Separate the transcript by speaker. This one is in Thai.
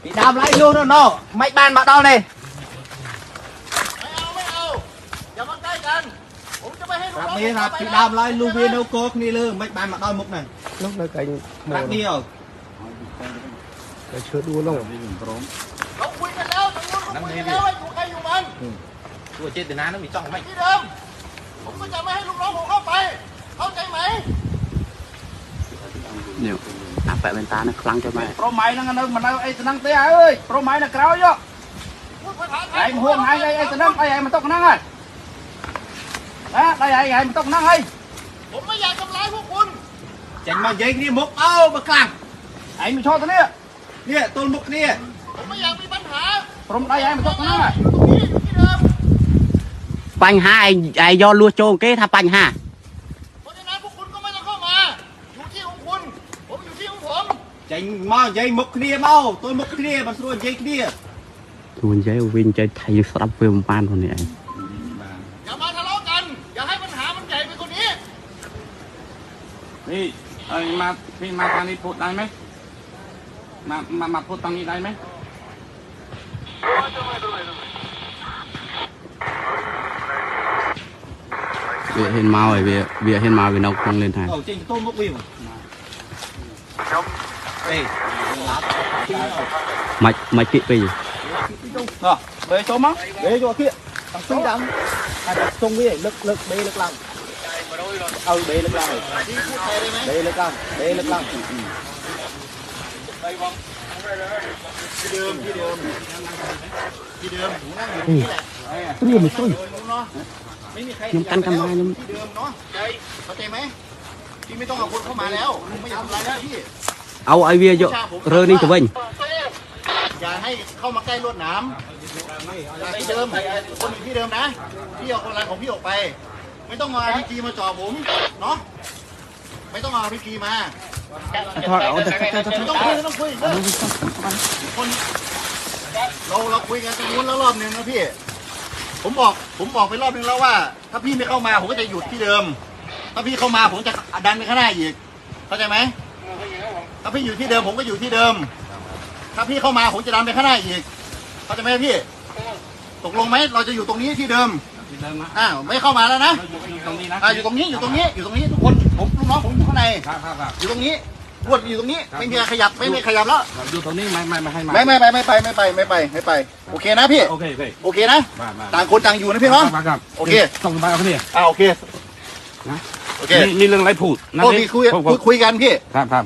Speaker 1: bị đam lấy luôn đó nó mấy ban bắt đầu này
Speaker 2: อย่ามาใกล้กันผมจะไม่ให้ลูก
Speaker 1: รับ
Speaker 2: น้อง
Speaker 1: นี้ครับbị đam lấy luôn viên đâu côนี่เลยmấy ban bắt đầu mục này
Speaker 3: น้องเลยไก่
Speaker 1: รับนี้rồi
Speaker 3: ไปเชิดดูน้อง
Speaker 2: เราคุยกันแล้วตรงนู้นเราคุยกันแล้วว่าอยู่ใครอยู่มัน
Speaker 1: ตัวchết từ nãy nó bị trọng mạnh
Speaker 2: ที่เดิมผมก็จะไม่ให้ลูกน้องผมเข้าไปเข้าใจไหม
Speaker 4: nhiều phải bên ta nó khăng cho mày
Speaker 1: pro máy nó ngân mà đâu ai năng té ơi pro máy là kéo vô
Speaker 2: พูดภาษาไทย
Speaker 1: ai mà huông ai năng ai mà tóc năng ơi đó đây ai mà tóc năng ơi
Speaker 2: ผมไม่อยากทำร้ายพวกคุณ
Speaker 1: chảnh mà dây kia mục ao mà clang ai mà cho tao nè tôn mục nè
Speaker 2: ผมไม่อยากมีปัญหา
Speaker 1: pro đây ai mà tóc năng ơi
Speaker 2: ตรงนี้อยู่ที่เดิม
Speaker 4: banh hai ai do lua trôn cái tha banh ha
Speaker 2: เพราะฉะนั้นพวกคุณก็ไม่ต้องเข้ามาอยู่ที่ของคุณผมอยู่ที่ของผม
Speaker 1: chảnh mà dây mục kia mau tôn mục kia mà xuôi dây kia
Speaker 4: luôn giấy viên chơi thầy sắp về một ban thôi này
Speaker 2: อย่ามาทะเลาะกันอย่าให้ปัญหามันใหญ่ไปกว่านี้
Speaker 5: พี่เอ้ยมาพี่มาทางนี้พูดได้ไหมมาพูดตรงนี้ได้ไหม
Speaker 4: việc hiện màu rồi việc hiện màu vì nó không lên hàng
Speaker 1: ở trên tôn mục view đây
Speaker 4: mày kỵ cái gì
Speaker 1: rồi bê cho mắc bê cho kia thằng xinh đắng ai đặt xung với lực bê lực lăng bê lực lăng bê lực lăng bê lực lăng
Speaker 2: ที่เดิมที่เดิมที่เดิมหนูนั่งอยู่ตรงนี้แหละ
Speaker 4: เรื่องมันช่วย
Speaker 2: เนาะไม่มีใคร
Speaker 4: ยังกันกันมายัง
Speaker 2: ที่เดิมเนาะเข้าใจไหมพี่ไม่ต้องเอาคนเข้ามาแล้วไม่อยากทำร้ายนะพี่
Speaker 4: เอาไอเวียเยอะเรือนี่จะวิ่ง
Speaker 2: อย่าให้เข้ามาใกล้รวดหนามอย่าที่เดิมคนอยู่ที่เดิมนะพี่เอาคนรันของพี่ออกไป ไม่ต้องเอาพีจีมาจ่อผมเนาะไม่ต้องเอาพีจีมาไม่ต้องคุยไม่ต้องคุยคนเราคุยกันตรงนู้นแล้วรอบนึงนะพี่ผมบอกไปรอบนึงแล้วว่า ถ้าพี่ไม่เข้ามาผมก็จะหยุดที่เดิม ถ้าพี่เข้ามาผมจะดันไปข้างหน้าอีกเข้าใจไหมถ้าพี่อยู่ที่เดิมผมก็อยู่ที่เดิม ถ้าพี่เข้ามาผมจะดันไปข้างหน้าอีกเข้าใจไหมพี่ตกลงไหมเราจะอยู่ตรงนี้ที่เดิมไม่เข้ามาแล้วนะ
Speaker 5: อยู่ตรงนี้นะ
Speaker 2: อยู่ตรงนี้ทุกคนผมลูกน้องผมอยู่ข้างใน
Speaker 5: ครับ
Speaker 2: อยู่ตรงนี้รวดอยู่ตรงนี้ไม่มีขยับไม่มีขยับแล้ว
Speaker 5: อยู่ตรงนี้ไม่ให้มา
Speaker 2: ไม่ไปโอเคนะพี่
Speaker 5: โอเค
Speaker 2: นะ
Speaker 5: มา
Speaker 2: ต่างคนต่างอยู่นะพี่เนาะ
Speaker 5: ครับ
Speaker 2: โอเค
Speaker 5: ต้องไปเอาพี่
Speaker 2: โอเค
Speaker 5: นะ
Speaker 2: โอเค
Speaker 5: มีเรื่องอะไรพูดนะ
Speaker 2: โอ้พี่คุยกันพี่
Speaker 5: ครับ